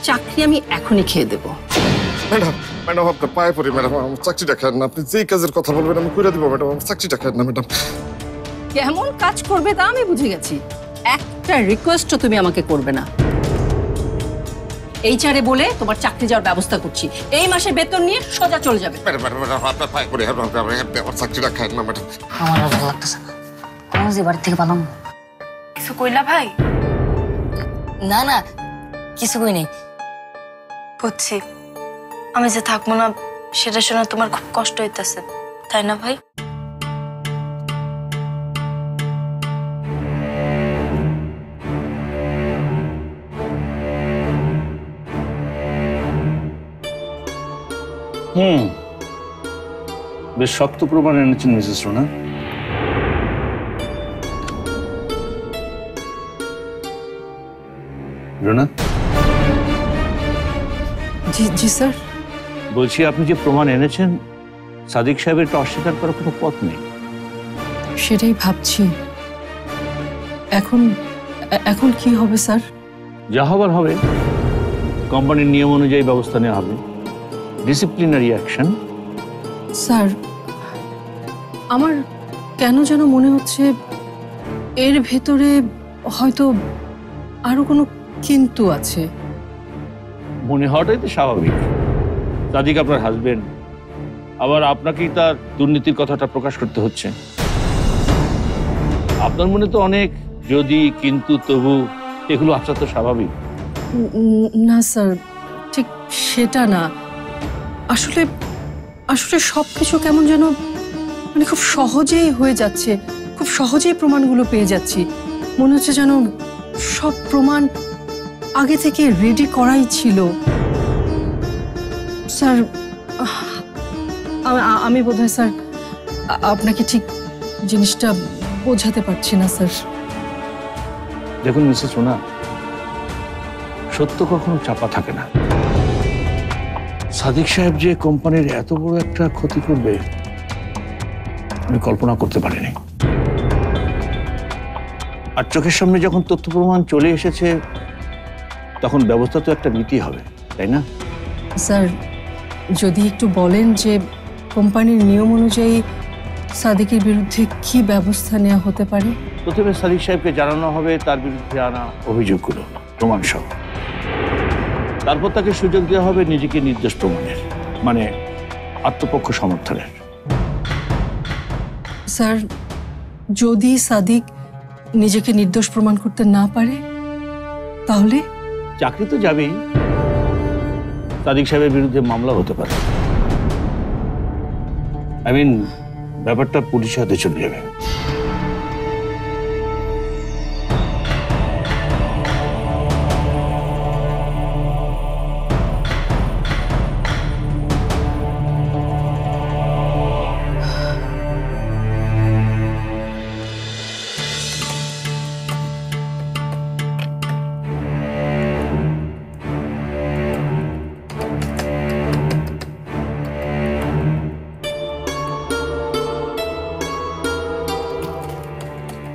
চাকরি আমি এখনই খেয়ে দেব। ম্যাডাম ম্যাডাম আপনার পায়ে পড়ি ম্যাডাম, আমার চাকরিটা খান না। আপনি যেই কাজের কথা বলবেন আমি করে দিব ম্যাডাম, আমার চাকরিটা খান না ম্যাডাম। কেমন কাজ করবে তা আমি বুঝে গেছি, একটা রিকোয়েস্টও তুমি আমাকে করবে না। এইচআরে বলে তোমার চাকরি যাওয়ার ব্যবস্থা করছি, এই মাসে বেতন নিয়ে সোজা চলে যাবে। ম্যাডাম ম্যাডাম ম্যাডাম আপনার পায়ে পড়ি, আমার চাকরিটা খান না ম্যাডাম। আমার আর ভালো লাগতেছে না, আমি যে বাড়ি থেকে পালাম। কিছু কইলা ভাই? না না, কিছু কই নেই। বুঝছি, আমি যে থাকবো না সেটা শুনে তোমার খুব কষ্ট হইতেছে, তাই না ভাই? বেশ শক্ত প্রমাণ এনেছেন মিসেস রুনা। রুনা, জি জি স্যার। বলছি আপনি যে প্রমাণ এনেছেন সাদিক সাহেবের এটা অস্বীকার করার কোনো পথ নেই। সেটাই ভাবছি, এখন এখন কি হবে স্যার? যা হবার হবে, কোম্পানির নিয়ম অনুযায়ী ব্যবস্থা নেওয়া হবে, ডিসিপ্লিনারি অ্যাকশন। স্যার আমার কেন যেন মনে হচ্ছে এর ভেতরে হয়তো আরো কোনো কিন্তু আছে। মনে হওয়াটাই তো স্বাভাবিক, সাদিক আপনার হাজবেন্ড, আবার আপনাকেই তার দুর্নীতির কথাটা প্রকাশ করতে হচ্ছে। আপনার মনে তো অনেক যদি কিন্তু তবু, এগুলো আসা তো স্বাভাবিক। না স্যার, ঠিক সেটা না, আসলে আসলে সবকিছু কেমন যেন মানে খুব সহজেই হয়ে যাচ্ছে, খুব সহজেই প্রমাণগুলো পেয়ে যাচ্ছি। মনে হচ্ছে যেন সব প্রমাণ আগে থেকে রেডি করাই ছিল। স্যার আমি বোধহয় স্যার আপনাকে ঠিক জিনিসটা বোঝাতে পারছি না স্যার। দেখুন মিসেস রুনা, সত্য কখনো চাপা থাকে না। সাদিক সাহেব যে কোম্পানির এত বড় একটা ক্ষতি করবে আমি কল্পনা করতে পারিনি। আর চোখের সামনে যখন তথ্য প্রমাণ চলে এসেছে তখন ব্যবস্থা তো একটা নিতেই হবে, তাই না? স্যার যদি একটু বলেন যে কোম্পানির নিয়ম অনুযায়ী সাদিকের বিরুদ্ধে কি ব্যবস্থা নেওয়া হতে পারে। প্রথমে সাদিক সাহেবকে জানানো হবে তার বিরুদ্ধে আনা অভিযোগগুলো প্রমাণ সহ, তারপর তাকে সুযোগ দেওয়া হবে নিজেকে নির্দোষ প্রমাণের, মানে আত্মপক্ষ সমর্থনের। স্যার যদি সাদিক নিজেকে নির্দোষ প্রমাণ করতে না পারে তাহলে? চাকরি তো যাবেই, সাদিক সাহেবের বিরুদ্ধে মামলা হতে পারে। ব্যাপারটা পুলিশের হাতে চলে যাবে।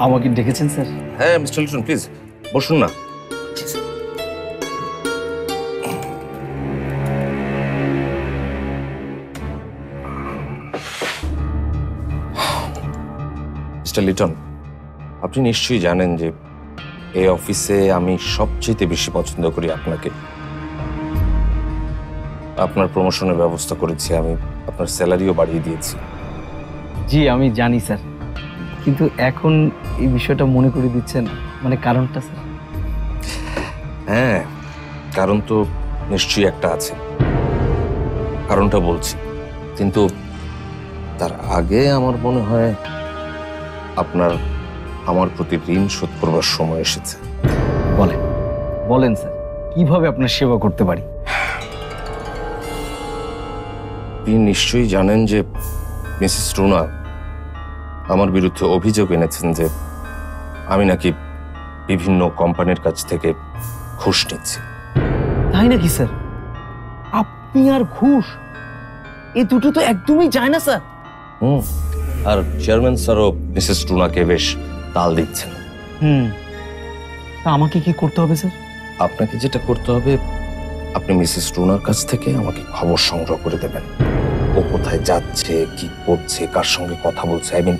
আমাকে ডেকেছেন স্যার? হ্যাঁ মিস্টার লিটন, প্লিজ বসুন না। মিস্টার লিটন, আপনি নিশ্চয়ই জানেন যে এই অফিসে আমি সবচেয়ে বেশি পছন্দ করি আপনাকে। আপনার প্রমোশনের ব্যবস্থা করেছি, আমি আপনার স্যালারিও বাড়িয়ে দিয়েছি। জি আমি জানি স্যার, কিন্তু এখন এই বিষয়টা মনে করে দিচ্ছেন, মানে কারণটা স্যার? হ্যাঁ, কারণ তো নিশ্চয়ই একটা আছে, কারণটা বলছি, কিন্তু তার আগে আমার মনে হয় আপনার আমার প্রতি ঋণ শোধ করবার সময় এসেছে। বলেন বলেন স্যার, কিভাবে আপনার সেবা করতে পারি? আপনি নিশ্চয়ই জানেন যে মিসেস রুনা আমার বিরুদ্ধে অভিযোগ এনেছেন যে আমি নাকি বিভিন্ন কোম্পানির কাছ থেকে ঘুষ নিচ্ছি। তাই নাকি স্যার? আপনি আর ঘুষ, এই দুটো তো একদমই যায় না স্যার। আর চেয়ারম্যান স্যারও মিসেস রুনাকে বেশ তাল দিচ্ছেন। তা আমাকে কি করতে হবে স্যার? আপনাকে যেটা করতে হবে আপনি মিসেস রুনার কাছ থেকে আমাকে খবর সংগ্রহ করে দেবেন। ও কোথায় যাচ্ছে, কি করছে, কার সঙ্গে কথা বলছে, আই মিন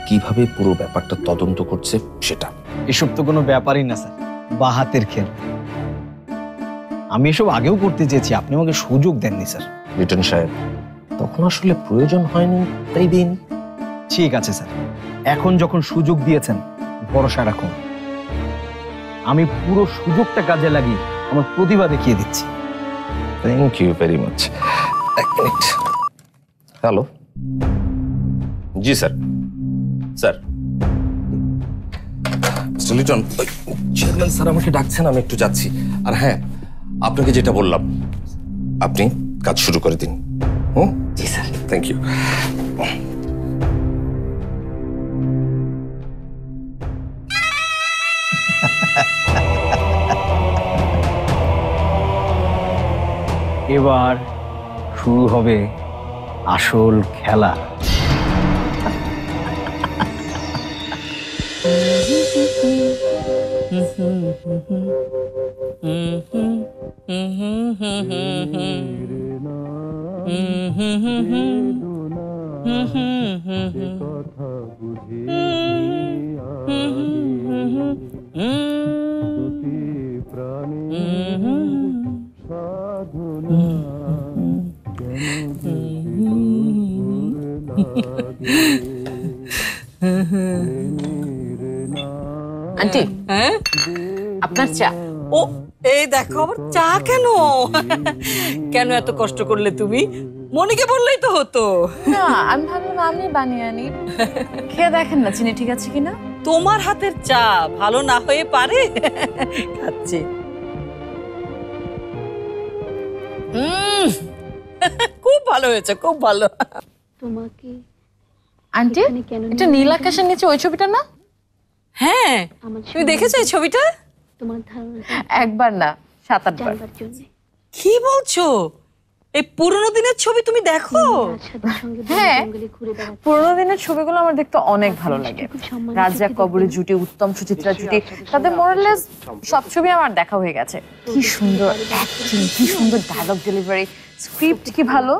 কিভাবে পুরো ব্যাপারটা তদন্ত করছে সেটা। এসব তো কোনো ব্যাপারই না স্যার, বা হাতের খেল। আমি এসব আগেও করতে চেয়েছি, আপনি আমাকে সুযোগ দেননি স্যার। লিটন সাহেব, তখন আসলে প্রয়োজন হয়নি, তাই দিন। ঠিক আছে স্যার, এখন যখন সুযোগ দিয়েছেন ভরসা রাখুন। আমি পুরো সুযোগটা কাজে লাগিয়ে আমার প্রতিভা দেখিয়ে দিচ্ছি। Thank you very much. এক মিনিট। হ্যালো, জি sir. Sir, mister Liton, chairman sir আমাকে ডাকছেন, আমি একটু যাচ্ছি। আর হ্যাঁ, আপনাকে যেটা বললাম, আপনি কাজ শুরু করে দিন। হুম, জি স্যার, থ্যাংক ইউ। এবার শুরু হবে আসল খেলা। আন্টি, আপনার চা। ও, এই দেখো আবার চা কেন? কেন এত কষ্ট করলে তুমি? মনিকে বললেই তো হতো। না, আমি ভাবলাম আমি বানিয়ে আনি। খেয়ে দেখেন না চিনি ঠিক আছে কিনা। তোমার হাতের চা ভালো না হয়ে পারে? খাচ্ছি। খুব ভালো হয়েছে, খুব ভালো। তোমাকে আন্টি, এটা নীল আকাশের নিচে ওই ছবিটা না? হ্যাঁ, তুমি দেখেছো এই ছবিটা? তোমার ধারণা একবার না, 7-8 বার। জানবার জন্য কি বলছো? এই পুরনো দিনের ছবি তুমি দেখো? রাজসাথীর সঙ্গে হ্যাঁ, জঙ্গলে ঘুরে বেড়াতে পুরোনো দিনের ছবিগুলো আমার দেখতে অনেক ভালো লাগে। রাজা কবরে জুটি, উত্তম সুচিত্রা জুটি, তাদের মোরালেস সব ছবি আমার দেখা হয়ে গেছে। কি সুন্দর অ্যাক্টিং, কি সুন্দর ডায়লগ ডেলিভারি, স্ক্রিপ্ট কি ভালো।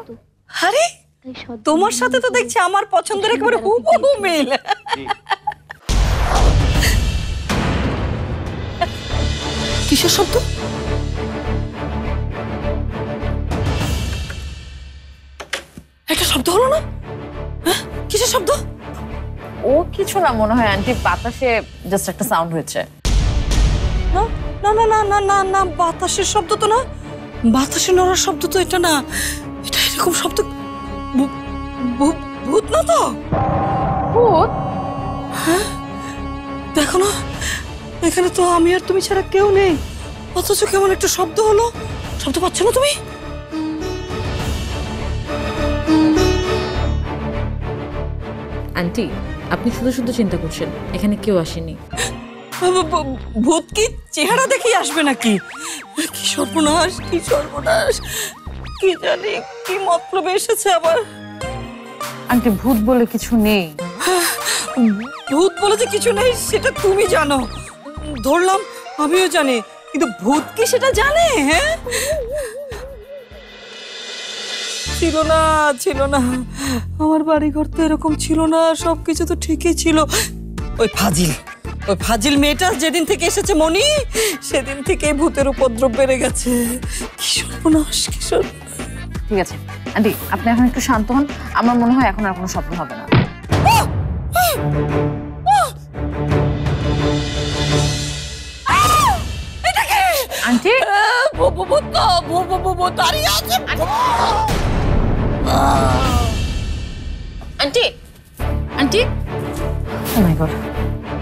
আরে তাই সৎ তোমার সাথে তো দেখছি আমার পছন্দের একেবারে হুবহু মিল। কিসের শব্দ? একটা শব্দ হলো না? হ্যাঁ, কিসের শব্দ? ও কিছু না মনে হয় আন্টি, বাতাসে জাস্ট একটা সাউন্ড হয়েছে। না না না না না না না, বাতাসের শব্দ তো না, বাতাসে নড়ার শব্দ তো এটা না। এটা এরকম শব্দ ভূত না তো? ভূত? হ্যাঁ, দেখো না, এখানে তো আমি আর তুমি ছাড়া কেউ নেই, অথচ কেমন একটা শব্দ হলো। শব্দ পাচ্ছ না তুমি? আন্টি, আপনি শুধু শুধু চিন্তা করছেন, এখানে কেউ আসেনি। ভূত কি চেহারা দেখেই আসবে নাকি? কি সর্বনাশ, কি সর্বনাশ! কি জানি কি মতলবে এসেছে আবার। আন্টি, ভূত বলে কিছু নেই। ভূত বলে যে কিছু নেই সেটা তুমি জানো, ধরলাম আমিও জানি, কিন্তু ভূত কি সেটা জানে? হ্যাঁ, ছিল না, ছিল না, আমার বাড়িঘর তো এরকম ছিল না, সবকিছু তো ঠিকই ছিল। ওই ফাজিল মেয়েটা যেদিন থেকে এসেছে মনি, সেদিন থেকেই ভূতের উপদ্রব বেড়ে গেছে। কি সর্বনাশ, কি সর্বনাশ! ঠিক আছে আন্টি, আপনি এখন একটু শান্ত হন। আমার মনে হয় এখন আর কোনো স্বপ্ন হবে না। আন্টি, আন্টি, আন্টি, ও মাই গড,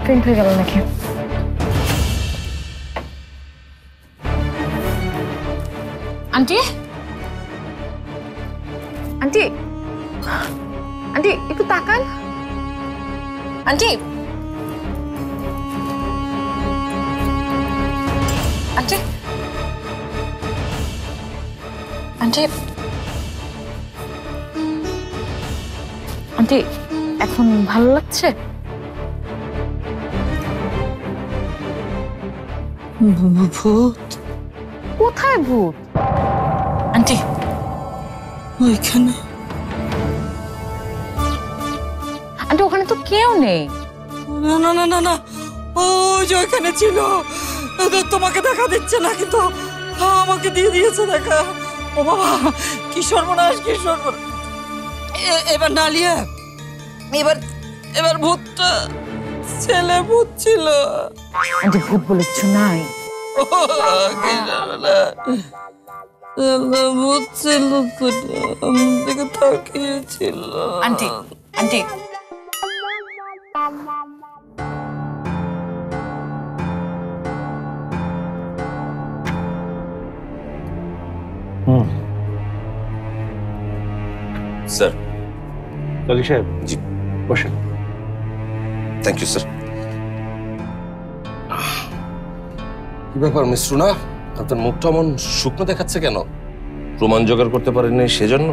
ফেন্ট হয়ে গেল নাকি? আন্টি, আন্টি, আন্টি একটু তাকান। আন্টি, আন্টি, আন্টি, আন্টি এখন ভালো লাগছে? ভূত কোথায় ভূত? আন্টি ওইখানে। আন্টি ওখানে তো কেউ নেই। না না না না না, ওই যে ওইখানে ছিল। তোমাকে দেখা দিচ্ছে না, কিন্তু আমাকে দিয়ে দিয়েছে দেখা। ও বাবা, কি সর্বনাশ, কি সর্বনাশ! এবার নালিয়া, এবার ভূতটা ছেলে ভূত ছিল। আন্টি ভূত বলে কিছু নাই। ভূত ছিল, আমার দিকে তাকিয়েছিল। Aunty aunty sir. Sadiq Saheb, জি বসেন। Thank you sir. কি ব্যাপার মিস রুনা, আপনার মুখটা এমন শুকনো দেখাচ্ছে কেন? প্রমাণ জোগাড় করতে পারেননি সেজন্য?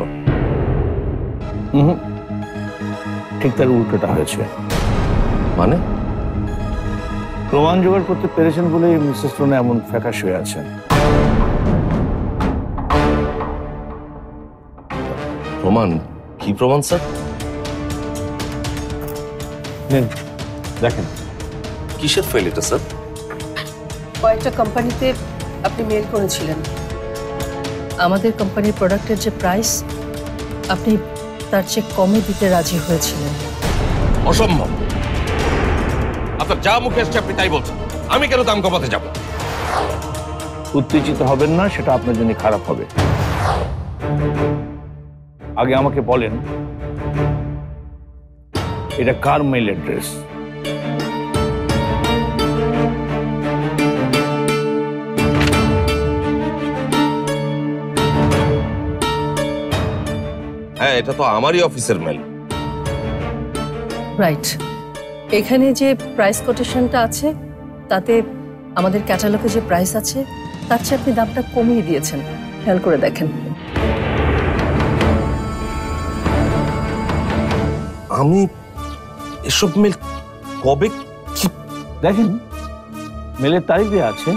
ঠিক তার উল্টোটা হয়েছে। মানে? প্রমাণ জোগাড় করতে পেরেছেন বলে মিসেস রুনা এমন ফ্যাকাশ হয়ে আছেন। প্রমাণ? কি প্রমাণ স্যার? নিন, দেখেন। কিসের ফাইল এটা স্যার? কয়েকটা কোম্পানিতে আপনি মেল করেছিলেন। আমাদের কোম্পানির প্রোডাক্টের যে প্রাইস, আপনি তার চেয়ে কমে দিতে রাজি হয়েছিলেন। অসম্ভব। আপনার যা মুখে আসছে আপনি তাই বলছেন। আমি কেন দাম কমাতে যাব? উত্তেজিত হবেন না, সেটা আপনার জন্য খারাপ হবে। আগে আমাকে বলেন, এটা কার মেইল অ্যাড্রেস? হ্যাঁ, এটা তো আমারই অফিসের মেল। রাইট। এখানে যে প্রাইস কোটেশনটা আছে, তাতে আমাদের ক্যাটালগে যে প্রাইস আছে তার চেয়ে আপনি দামটা কমিয়ে দিয়েছেন। খেয়াল করে দেখেন। আমি এসব মেল কবে কি? দেখেন, মেলের তারিখ দেওয়া আছে।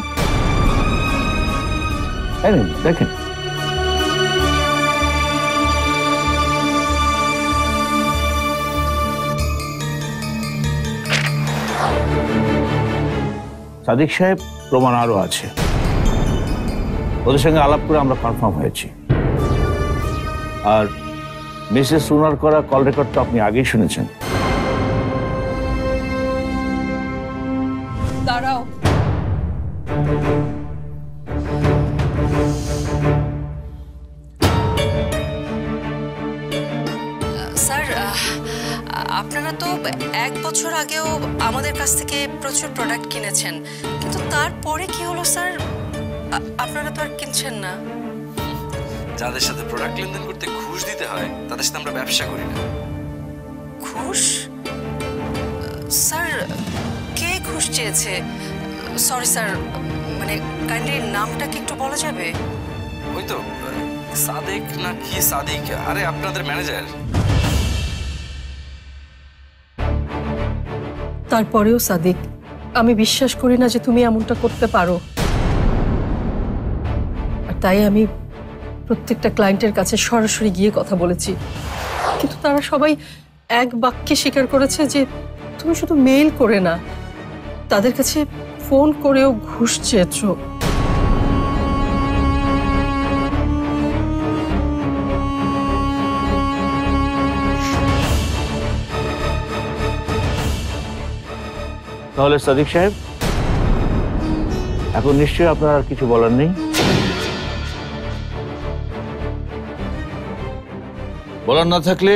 দেখেন। সাদিক সাহেব, প্রমাণ আরো আছে। ওদের সঙ্গে আলাপ করে আমরা কনফার্ম হয়েছি। আর মিসেস রুনার করা কল রেকর্ড তো আপনি আগেই শুনেছেন। দাঁড়াও। স্যার, আপনারা তো 1 বছর আগেও আমাদের কাছ থেকে প্রচুর প্রোডাক্ট কিনেছেন, কিন্তু তারপরে কি হলো স্যার? আপনারা তো আর কিনছেন না। যাদের সাথে প্রোডাক্ট লেনদেন করতে ঘুষ দিতে হয় তাদের সাথে আমরা ব্যবসা করি না। ঘুষ? স্যার, কে ঘুষ চেয়েছে? সরি স্যার, মানে কাইন্ডলি নামটা কি একটু বলা যাবে? ওই তো সাদিক না কি সাদিক, আরে আপনাদের ম্যানেজার। তারপরেও সাদিক, আমি বিশ্বাস করি না যে তুমি এমনটা করতে পারো। আর তাই আমি প্রত্যেকটা ক্লায়েন্টের কাছে সরাসরি গিয়ে কথা বলেছি, কিন্তু তারা সবাই এক বাক্যে স্বীকার করেছে যে তুমি শুধু মেইল করে না, তাদের কাছে ফোন করেও ঘুষ চেয়েছো। তাহলে সাদিক সাহেব, এখন নিশ্চয়ই আপনার আর কিছু বলার নেই। বলার না থাকলে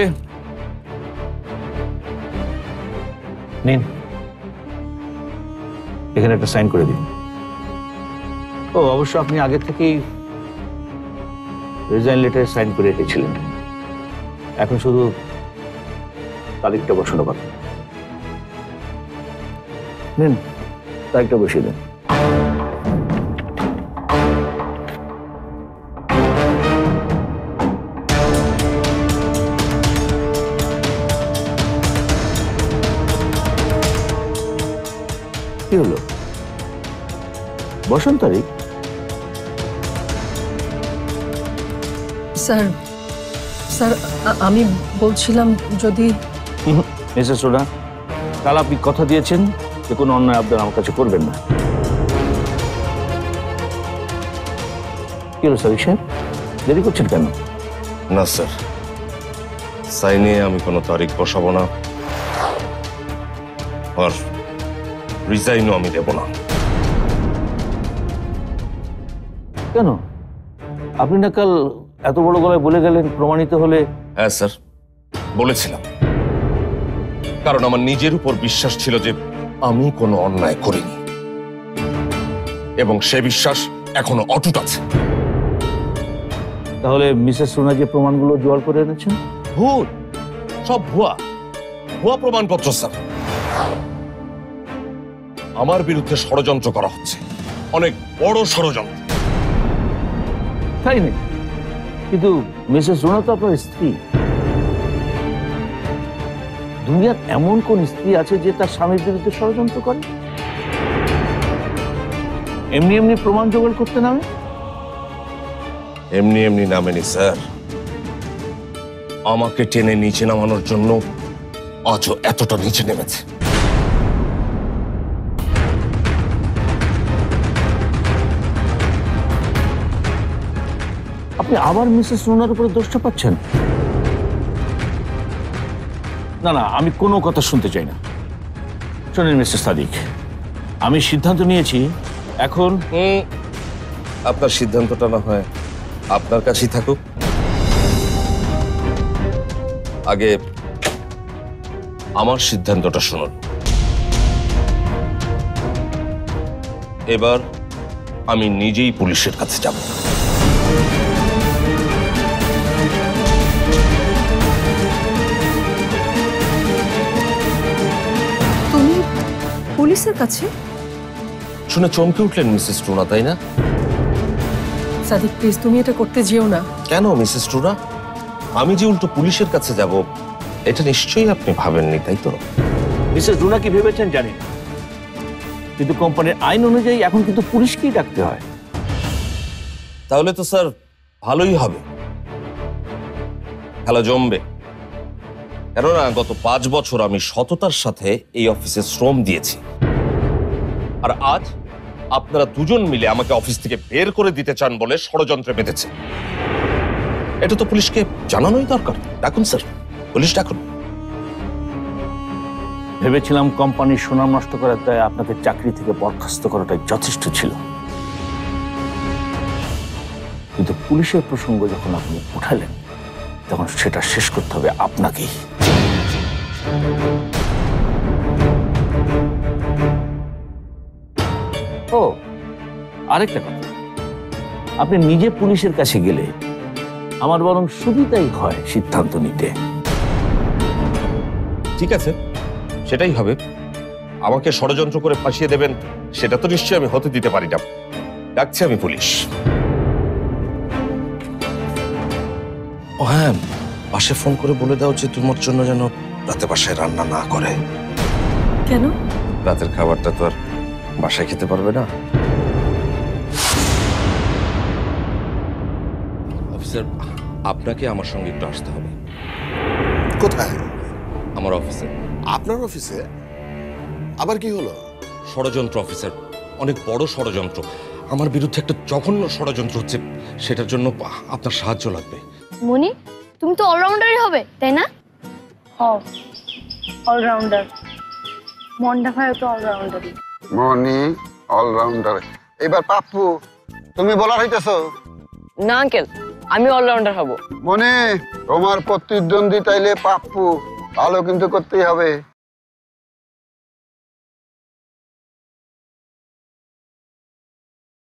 নিন, এখানে একটা সাইন করে দিন। ও অবশ্য আপনি আগে থেকেই রিজাইন লেটারে সাইন করে রেখেছিলেন। এখন শুধু তারিখটা বসানো বাকি। নিন, তারিখটা বসিয়ে দেন। কি হলো? বসুন তারিখ। স্যার স্যার আমি বলছিলাম যদি মিসেস রুনা, কাল আপনি কথা দিয়েছেন যে কোনো অন্যায় আবদার আমার কাছে করবেন না। কি হলো স্যার, সাহেব দেরি করছেন কেন? না স্যার, সাইনে আমি কোনো তারিখ বসাবো না, আর রিজাইনও আমি দেব না। কেন? আপনি না কাল এত বড় গলায় বলে গেলেন প্রমাণিত হলে? হ্যাঁ স্যার, বলেছিলাম, কারণ আমার নিজের উপর বিশ্বাস ছিল যে আমি কোনো অন্যায় করিনি, এবং সে বিশ্বাস এখনো অটুট আছে। তাহলে মিসেস রুনা যে প্রমাণগুলো জোগাড় করে এনেছেন? ভুল, সব ভুয়া, ভুয়া প্রমাণপত্র স্যার। আমার বিরুদ্ধে ষড়যন্ত্র করা হচ্ছে, অনেক বড় ষড়যন্ত্র। তাই না? কিন্তু মিসেস রুনা তো আপনার স্ত্রী। দুনিয়ার এমন কোন স্ত্রী আছে যে তার স্বামীর বিরুদ্ধে ষড়যন্ত্র করে? এমনি এমনি প্রমাণ জোগাড় করতে নামে? এমনি এমনি নামেনি স্যার, আমাকে টেনে নিচে নামানোর জন্য আজও এতটা নিচে নেমেছে। আপনি আবার মিসেস রুনার উপরে দোষটা পাচ্ছেন? না না, আমি কোনো কথা শুনতে চাই না। শোনেন মিস্টার সাদিক, আমি সিদ্ধান্ত নিয়েছি এখন। আপনার সিদ্ধান্তটা না হয় আপনার কাছেই থাকুক। আগে আমার সিদ্ধান্তটা শুনুন। এবার আমি নিজেই পুলিশের কাছে যাব। তুমি পুলিশের কাছে? শুনে চমকে উঠলেন মিসেস রুনা, তাই না? সাদিক প্লিজ, তুমি এটা করতে যেও না। কেন মিসেস রুনা? আমি যে উল্টো পুলিশের কাছে যাব এটা নিশ্চয়ই আপনি ভাবেননি, তাই তো? মিসেস রুনা কি ভেবেছেন জানি না, কিন্তু কোম্পানির আইন অনুযায়ী এখন কিন্তু পুলিশকেই ডাকতে হয়। তাহলে তো স্যার ভালোই হবে, খেলা জমবে। কেননা গত 5 বছর আমি সততার সাথে এই অফিসে শ্রম দিয়েছি, আর আজ আপনারা দুজন মিলে আমাকে অফিস থেকে বের করে দিতে চান বলে ষড়যন্ত্রে বেঁধেছে। এটা তো পুলিশকে জানানোই দরকার। ডাকুন স্যার, পুলিশ ডাকুন। ভেবেছিলাম কোম্পানির সুনাম নষ্ট করার দায়ে আপনাকে চাকরি থেকে বরখাস্ত করাটাই যথেষ্ট ছিল, কিন্তু পুলিশের প্রসঙ্গ যখন আপনি উঠালেন তখন সেটা শেষ করতে হবে আপনাকেই। ও আরেকটা কথা, আপনি নিজে পুলিশের কাছে গেলে আমার বরং সুবিধাই হয় সিদ্ধান্ত নিতে। ঠিক আছে, সেটাই হবে। আমাকে ষড়যন্ত্র করে ফাঁসিয়ে দেবেন সেটা তো নিশ্চয়ই আমি হতে দিতে পারি না। ডাকছি আমি পুলিশ। ও হ্যাঁ, বাসায় ফোন করে বলে দাও যে তোমার জন্য যেন রাতে বাসায় রান্না না করে। কেন? রাতের খাবারটা তো আর বাসায় খেতে পারবে না। অফিসার, আপনাকে আমার সঙ্গে একটু আসতে হবে। কোথায়? আমার অফিসে। আপনার অফিসে? আবার কি হলো? ষড়যন্ত্র অফিসার, অনেক বড় ষড়যন্ত্র। আমার বিরুদ্ধে একটা জঘন্য ষড়যন্ত্র হচ্ছে, সেটার জন্য আপনার সাহায্য লাগবে। মনি, তুমি তো অলরাউন্ডারই হবে, তাই না? অলরাউন্ডার। মন্ডা ভাইও তো অলরাউন্ডারই। মনি অলরাউন্ডার। এবার পাপ্পু, তুমি বলার হইতেছো? না আঙ্কেল, আমি অলরাউন্ডার হব। মনে তোমার প্রতিদ্বন্দ্বী তাইলে পাপ্পু, ভালো কিন্তু করতেই হবে।